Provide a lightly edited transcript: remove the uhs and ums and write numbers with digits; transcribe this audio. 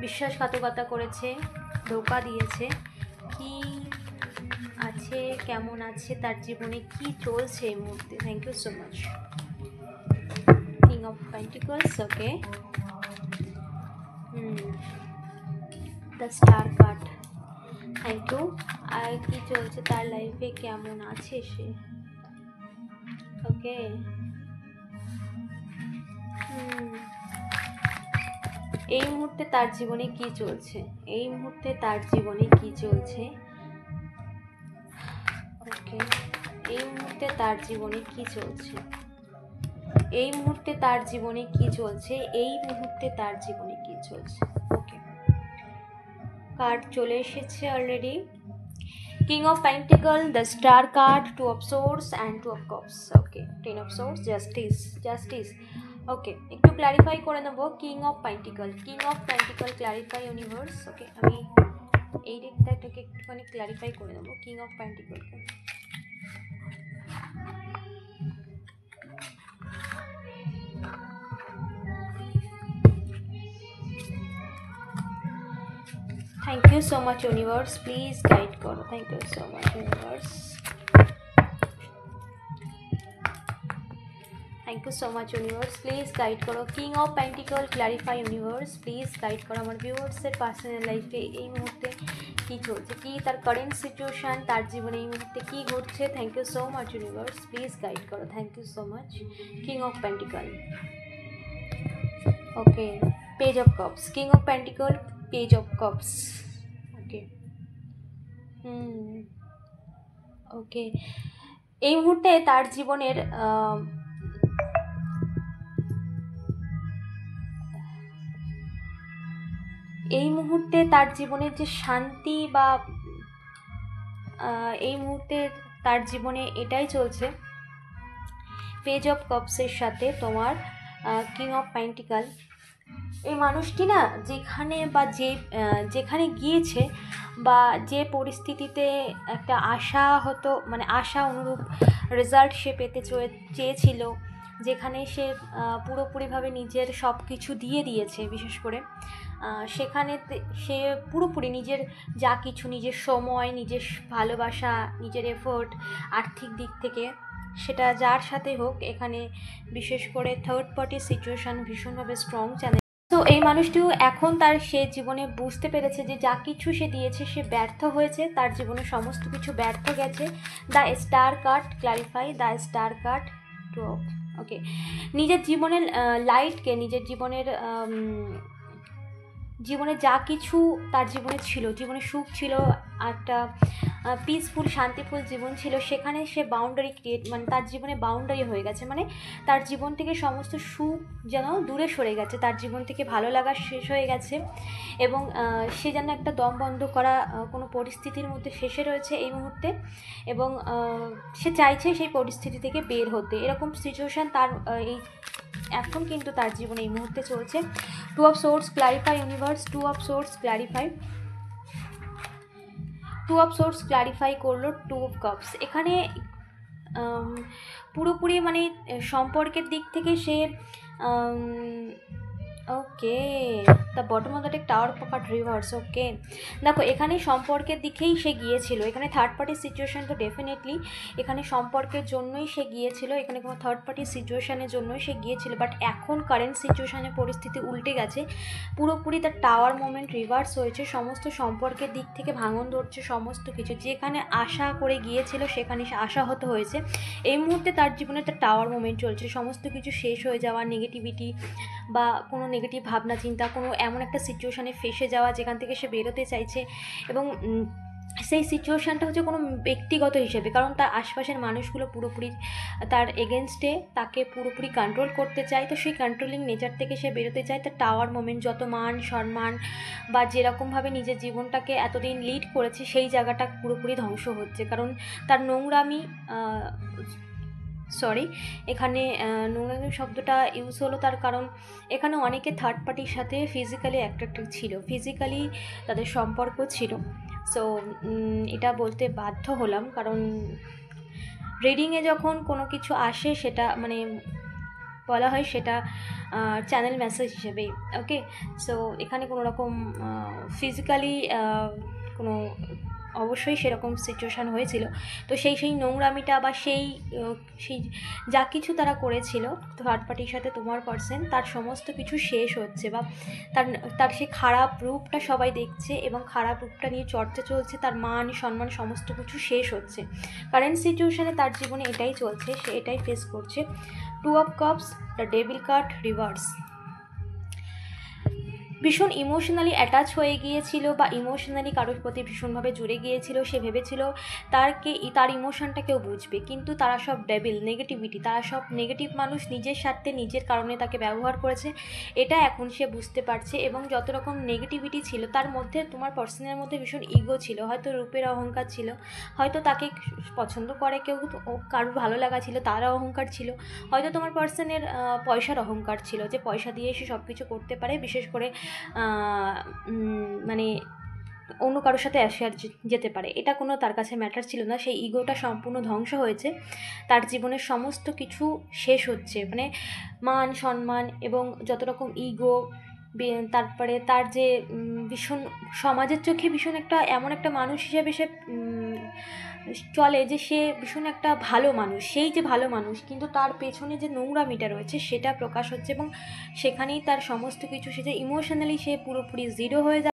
বিশ্বাসঘাতকতা করেছে, ধোঁকা দিয়েছে, কি আছে, কেমন আছে, তার জীবনে কি চলছে এই মুহূর্তে। Thank you so much. King of pentacles, okay. The star card, thank you. আর কি চলছে তার লাইফে, কেমন আছে সে, ওকে। এই মুহূর্তে তার জীবনে কি চলছে, এই মুহূর্তে তার জীবনে কি চলছে, ওকে। এই মুহূর্তে তার জীবনে কি চলছে, এই মুহূর্তে তার জীবনে কি চলছে, এই মুহূর্তে তার জীবনে কি চলছে, ওকে। কার্ড চলে এসেছে already. King of pentacle, the star card, two of swords and two of cups, okay. Ten of swords, justice, justice, okay. একটু ক্ল্যারিফাই করে নেবো। King of pentacle, king of pentacle, clarify universe, okay. আমি এই ডেটটাকে একটুখানি clarify করে নেবো king of পেন্টিকলকে। Thank you so much universe, please guide করো। Thank you so much universe, thank you so much universe, please guide করো। King of pentacle, clarify universe, please guide করো আমার ভিউয়ার্সের পার্সোনাল লাইফে এই মুহূর্তে কী চলছে, কি তার কারেন্ট সিচুয়েশান, তার জীবনে এই মুহূর্তে কী ঘটছে। Thank you so much universe, please guide করো। Thank you so much. King of pentacle, okay. Page of cups, king of pentacle, page of cups, okay. Okay. এই মুহূর্তে তার জীবনের এই মুহূর্তে তার জীবনের যে শান্তি বা এই মুহূর্তে তার জীবনে এটাই চলছে। পেজ অফ কাপসের সাথে তোমার কিং অফ পেন্টিকল, এই মানুষটি না যেখানে বা যেখানে গিয়েছে বা যে পরিস্থিতিতে একটা আশা হতো, মানে আশা অনুরূপ রেজাল্ট সে পেতে চেয়েছিল, যেখানে সে পুরোপুরিভাবে নিজের সব কিছু দিয়ে দিয়েছে, বিশেষ করে সেখানে সে পুরোপুরি নিজের যা কিছু, নিজের সময়, নিজের ভালোবাসা, নিজের এফোর্ট, আর্থিক দিক থেকে, সেটা যার সাথে হোক, এখানে বিশেষ করে থার্ড পার্টি সিচুয়েশান ভীষণভাবে স্ট্রং চ্যানেল। তো এই মানুষটিও এখন তার সে জীবনে বুঝতে পেরেছে যে যা কিছু সে দিয়েছে সে ব্যর্থ হয়েছে, তার জীবনে সমস্ত কিছু ব্যর্থ গেছে। The star card, clarify the star card, two of, okay. নিজের জীবনের লাইটকে, নিজের জীবনে যা কিছু তার জীবনে ছিল, জীবনে সুখ ছিল, একটা পিসফুল শান্তিফুল জীবন ছিল, সেখানে সে বাউন্ডারি ক্রিয়েট, মানে তার জীবনে বাউন্ডারি হয়ে গেছে, মানে তার জীবন থেকে সমস্ত সুখ যেন দূরে সরে গেছে, তার জীবন থেকে ভালো লাগা শেষ হয়ে গেছে, এবং সে যেন একটা দম বন্ধ করা কোনো পরিস্থিতির মধ্যে ফেসে রয়েছে এই মুহূর্তে, এবং সে চাইছে সেই পরিস্থিতি থেকে বের হতে। এরকম সিচুয়েশান তার এই এখন কিন্তু তার জীবনে এই মুহূর্তে চলছে। Two of swords, clarify universe, two of swords, clarify, two of swords clarify করলো টু অফ কাপস। এখানে পুরোপুরি মানে সম্পর্কের দিক থেকে সে okay, the bottom of the deck, tower card reverse, okay. দেখো এখানে সম্পর্কের দিকেই সে গিয়েছিল, এখানে থার্ড পার্টির সিচুয়েশান তো ডেফিনেটলি এখানে সম্পর্কের জন্যই সে গিয়েছিল, এখানে কোনো থার্ড পার্টির সিচুয়েশানের জন্যই সে গিয়েছিল, বাট এখন কারেন্ট সিচুয়েশানের পরিস্থিতি উল্টে গেছে, পুরোপুরি তার টাওয়ার মোমেন্ট রিভার্স হয়েছে, সমস্ত সম্পর্কের দিক থেকে ভাঙন ধরছে, সমস্ত কিছু যেখানে আশা করে গিয়েছিল সেখানে সে আশাহত হয়েছে। এই মুহূর্তে তার জীবনে তার টাওয়ার মোমেন্ট চলছে, সমস্ত কিছু শেষ হয়ে যাওয়া, নেগেটিভিটি বা কোনো নেগেটিভ ভাবনা চিন্তা, কোনো এমন একটা সিচুয়েশানে ফেসে যাওয়া যেখান থেকে সে বেরোতে চাইছে, এবং সেই সিচুয়েশানটা হচ্ছে কোনো ব্যক্তিগত হিসেবে, কারণ তার আশপাশের মানুষগুলো পুরোপুরি তার এগেনস্টে, তাকে পুরোপুরি কন্ট্রোল করতে চায়, তো সেই কন্ট্রোলিং নেচার থেকে সে বেরোতে চায়। তার টাওয়ার মোমেন্ট, যত মান সম্মান বা যেরকমভাবে নিজের জীবনটাকে এতদিন লিড করেছে সেই জায়গাটা পুরোপুরি ধ্বংস হচ্ছে, কারণ তার নোংরামি, সরি এখানে নোংরামি শব্দটা ইউজ হলো তার কারণ এখানে অনেকে থার্ড পার্টির সাথে ফিজিক্যালি অ্যাট্রাক্টেড ছিল, ফিজিক্যালি তাদের সম্পর্ক ছিল। সো এটা বলতে বাধ্য হলাম, কারণ রিডিংয়ে যখন কোনো কিছু আসে সেটা মানে বলা হয় সেটা চ্যানেল মেসেজ হিসেবেই। ওকে, সো এখানে কোনো রকম ফিজিক্যালি কোনো অবশ্যই সেরকম সিচুয়েশান হয়েছিল। তো সেই নোংরামিটা বা সেই যা কিছু তারা করেছিল থার্ড পার্টির সাথে তোমার পার্সন, তার সমস্ত কিছু শেষ হচ্ছে, বা তার সেই খারাপ রূপটা সবাই দেখছে এবং খারাপ রূপটা নিয়ে চর্চা চলছে, তার মান সম্মান সমস্ত কিছু শেষ হচ্ছে। কারেন্ট সিচুয়েশানে তার জীবনে এটাই চলছে, সে এটাই ফেস করছে। 2 of cups, the devil card reverse. ভীষণ ইমোশনালি অ্যাটাচ হয়ে গিয়েছিল বা ইমোশনালি কারোর প্রতি ভীষণভাবে জুড়ে গিয়েছিল। সে ভেবেছিল তার ইমোশনটা কেউ বুঝবে, কিন্তু তারা সব ডেভিল, নেগেটিভিটি, তারা সব নেগেটিভ মানুষ, নিজের স্বার্থে নিজের কারণে তাকে ব্যবহার করেছে। এটা এখন সে বুঝতে পারছে। এবং যত রকম নেগেটিভিটি ছিল তার মধ্যে, তোমার পার্সনের মধ্যে ভীষণ ইগো ছিল, হয়তো রূপের অহংকার ছিল, হয়তো তাকে পছন্দ করে কেউ, কারোর ভালো লাগা ছিল, তার অহংকার ছিল, হয়তো তোমার পার্সনের পয়সার অহংকার ছিল, যে পয়সা দিয়ে সে সব কিছু করতে পারে, বিশেষ করে মানে অন্য কারোর সাথে অ্যাফেয়ার যেতে পারে। এটা কোনো তার কাছে ম্যাটার ছিল না। সেই ইগোটা সম্পূর্ণ ধ্বংস হয়েছে, তার জীবনের সমস্ত কিছু শেষ হচ্ছে, মানে মান সম্মান এবং যত রকম ইগো, তারপরে তার যে ভীষণ সমাজের চোখে ভীষণ একটা এমন একটা মানুষ হিসেবে সে চলে, যে সে ভীষণ একটা ভালো মানুষ, সেই যে ভালো মানুষ, কিন্তু তার পেছনে যে নোংরামিটা রয়েছে সেটা প্রকাশ হচ্ছে, এবং সেখানেই তার সমস্ত কিছু, সে যে ইমোশনালি সে পুরোপুরি জিরো হয়ে